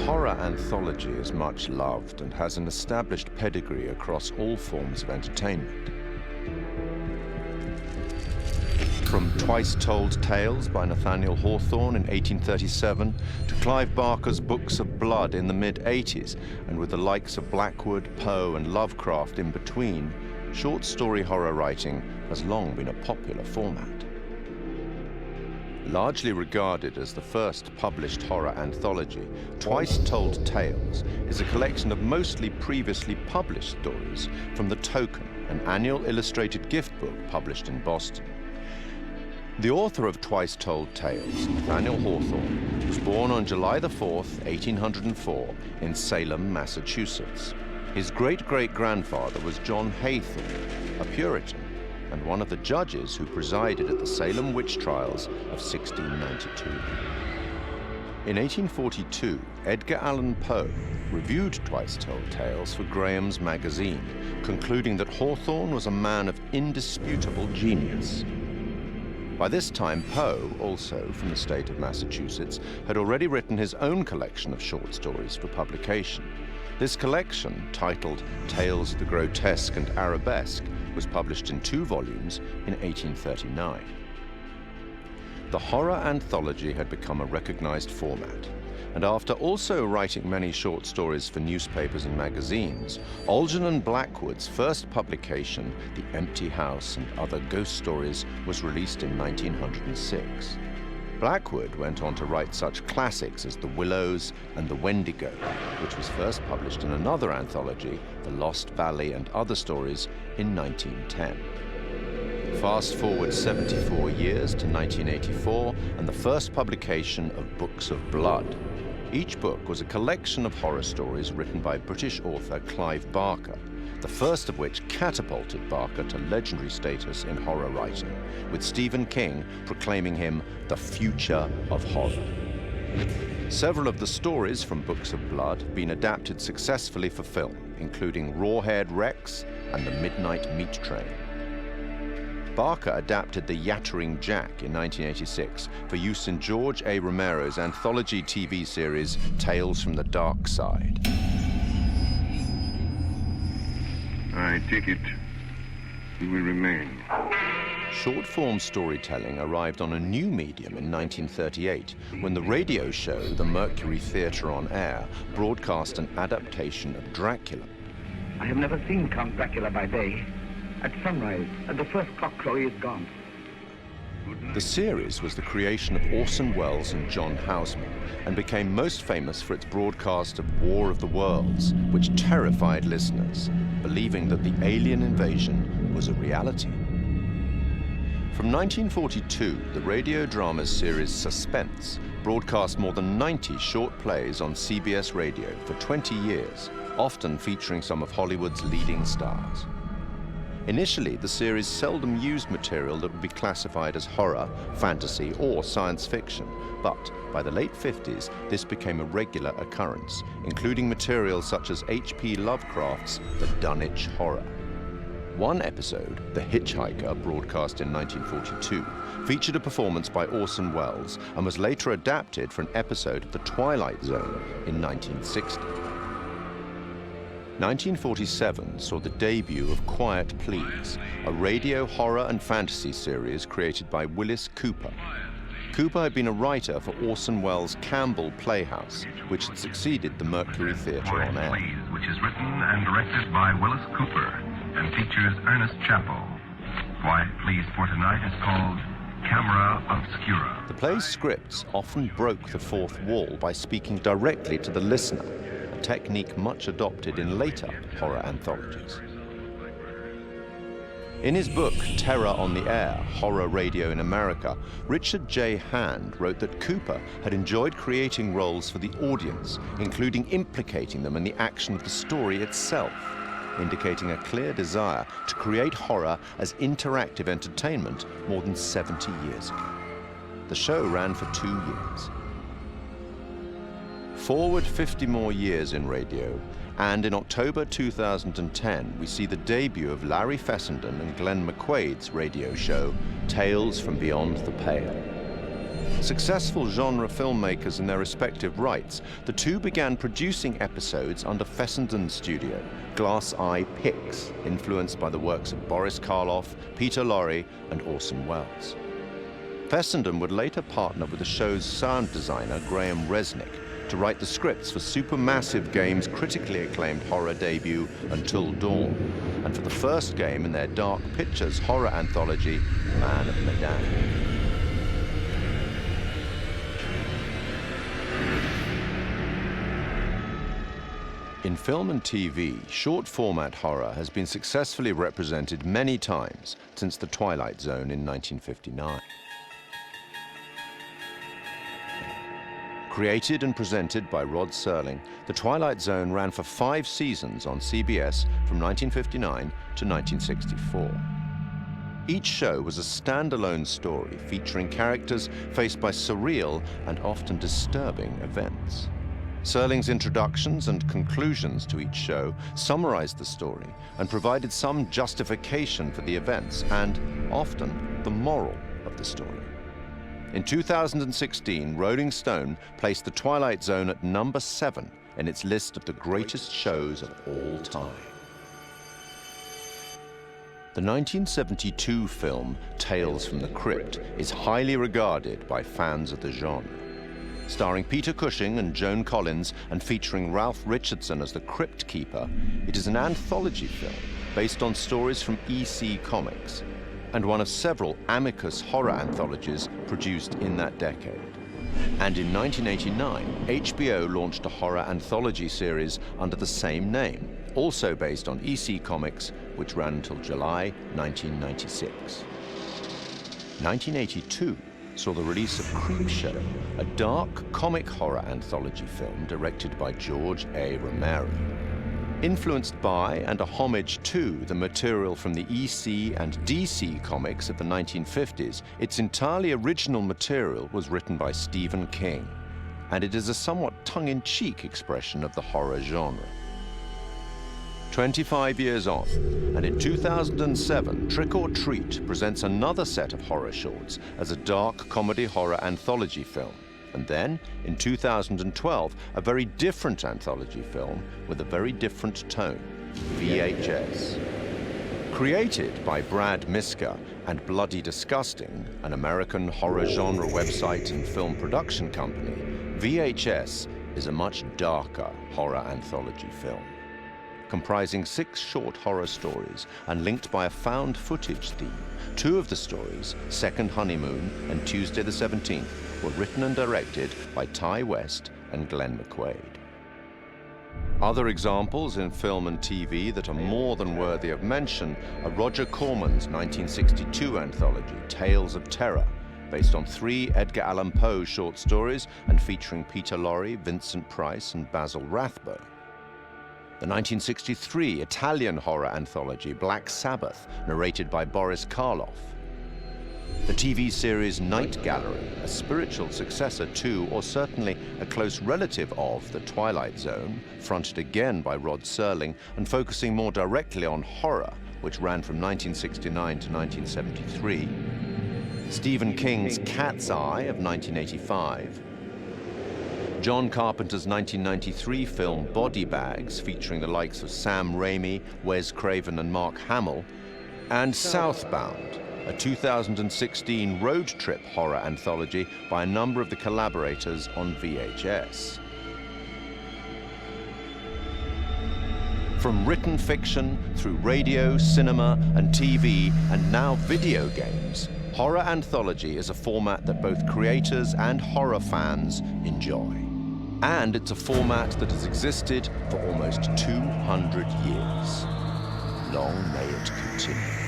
Horror anthology is much loved and has an established pedigree across all forms of entertainment. From Twice Told Tales by Nathaniel Hawthorne in 1837 to Clive Barker's Books of Blood in the mid-80s, and with the likes of Blackwood, Poe, and Lovecraft in between, short story horror writing has long been a popular format. Largely regarded as the first published horror anthology, Twice Told Tales is a collection of mostly previously published stories from The Token, an annual illustrated gift book published in Boston. The author of Twice Told Tales, Nathaniel Hawthorne, was born on July the 4th, 1804, in Salem, Massachusetts. His great-great-grandfather was John Haythorne, a Puritan, and one of the judges who presided at the Salem witch trials of 1692. In 1842, Edgar Allan Poe reviewed Twice Told Tales for Graham's magazine, concluding that Hawthorne was a man of indisputable genius. By this time, Poe, also from the state of Massachusetts, had already written his own collection of short stories for publication. This collection, titled Tales of the Grotesque and Arabesque, was published in 2 volumes in 1839. The horror anthology had become a recognized format, and after also writing many short stories for newspapers and magazines, Algernon and Blackwood's first publication, The Empty House and Other Ghost Stories, was released in 1906. Blackwood went on to write such classics as The Willows and The Wendigo, which was first published in another anthology, The Lost Valley and Other Stories, in 1910. Fast forward 74 years to 1984 and the first publication of Books of Blood. Each book was a collection of horror stories written by British author Clive Barker, the first of which catapulted Barker to legendary status in horror writing, with Stephen King proclaiming him the future of horror. Several of the stories from Books of Blood have been adapted successfully for film, including Rawhead Rex and The Midnight Meat Train. Barker adapted The Yattering Jack in 1986 for use in George A. Romero's anthology TV series Tales from the Dark Side. I take it you will remain. Short-form storytelling arrived on a new medium in 1938 when the radio show The Mercury Theatre on Air broadcast an adaptation of Dracula. I have never seen Count Dracula by day. At sunrise, at the first cockcrow, he is gone. The series was the creation of Orson Welles and John Houseman and became most famous for its broadcast of War of the Worlds, which terrified listeners, believing that the alien invasion was a reality. From 1942, the radio drama series Suspense broadcast more than 90 short plays on CBS radio for 20 years, often featuring some of Hollywood's leading stars. Initially, the series seldom used material that would be classified as horror, fantasy, or science fiction, but by the late 50s, this became a regular occurrence, including material such as H.P. Lovecraft's The Dunwich Horror. One episode, The Hitchhiker, broadcast in 1942, featured a performance by Orson Welles and was later adapted for an episode of The Twilight Zone in 1960. 1947 saw the debut of Quiet Please, a radio horror and fantasy series created by Willis Cooper. Cooper had been a writer for Orson Welles' Campbell Playhouse, which had succeeded the Mercury Theatre on Air. Quiet Please, which is written and directed by Willis Cooper and features Ernest Chappell. Quiet Please for tonight is called Camera Obscura. The play's scripts often broke the fourth wall by speaking directly to the listener, a technique much adopted in later horror anthologies. In his book, Terror on the Air, Horror Radio in America, Richard J. Hand wrote that Cooper had enjoyed creating roles for the audience, including implicating them in the action of the story itself, indicating a clear desire to create horror as interactive entertainment more than 70 years ago. The show ran for 2 years. Forward 50 more years in radio, and in October 2010, we see the debut of Larry Fessenden and Glenn McQuaid's radio show, Tales from Beyond the Pale. Successful genre filmmakers in their respective rights, the two began producing episodes under Fessenden Studio, Glass Eye Pix, influenced by the works of Boris Karloff, Peter Lorre, and Orson Welles. Fessenden would later partner with the show's sound designer, Graham Resnick, to write the scripts for Supermassive Games' critically acclaimed horror debut, Until Dawn, and for the first game in their Dark Pictures horror anthology, Man of Medan. In film and TV, short-format horror has been successfully represented many times since The Twilight Zone in 1959. Created and presented by Rod Serling, The Twilight Zone ran for 5 seasons on CBS from 1959 to 1964. Each show was a standalone story featuring characters faced by surreal and often disturbing events. Serling's introductions and conclusions to each show summarized the story and provided some justification for the events and, often, the moral of the story. In 2016, Rolling Stone placed The Twilight Zone at number 7 in its list of the greatest shows of all time. The 1972 film Tales from the Crypt is highly regarded by fans of the genre. Starring Peter Cushing and Joan Collins and featuring Ralph Richardson as the Crypt Keeper, it is an anthology film based on stories from EC Comics, and one of several Amicus horror anthologies produced in that decade. And in 1989, HBO launched a horror anthology series under the same name, also based on EC Comics, which ran until July 1996. 1982 saw the release of Creepshow, a dark comic horror anthology film directed by George A. Romero. Influenced by and a homage to the material from the EC and DC comics of the 1950s, its entirely original material was written by Stephen King, and it is a somewhat tongue-in-cheek expression of the horror genre. 25 years on, and in 2007, Trick or Treat presents another set of horror shorts as a dark comedy horror anthology film. And then, in 2012, a very different anthology film with a very different tone, VHS. Created by Brad Miska and Bloody Disgusting, an American horror genre website and film production company, VHS is a much darker horror anthology film. Comprising 6 short horror stories and linked by a found footage theme, 2 of the stories, Second Honeymoon and Tuesday the 17th, were written and directed by Ty West and Glenn McQuaid. Other examples in film and TV that are more than worthy of mention are Roger Corman's 1962 anthology, Tales of Terror, based on 3 Edgar Allan Poe short stories and featuring Peter Lorre, Vincent Price, and Basil Rathbone. The 1963 Italian horror anthology, Black Sabbath, narrated by Boris Karloff. The TV series Night Gallery, a spiritual successor to, or certainly a close relative of, The Twilight Zone, fronted again by Rod Serling and focusing more directly on horror, which ran from 1969 to 1973. Stephen King's Cat's Eye of 1985. John Carpenter's 1993 film Body Bags, featuring the likes of Sam Raimi, Wes Craven, and Mark Hamill. And Southbound, a 2016 road trip horror anthology by a number of the collaborators on VHS. From written fiction through radio, cinema, and TV, and now video games, horror anthology is a format that both creators and horror fans enjoy. And it's a format that has existed for almost 200 years. Long may it continue.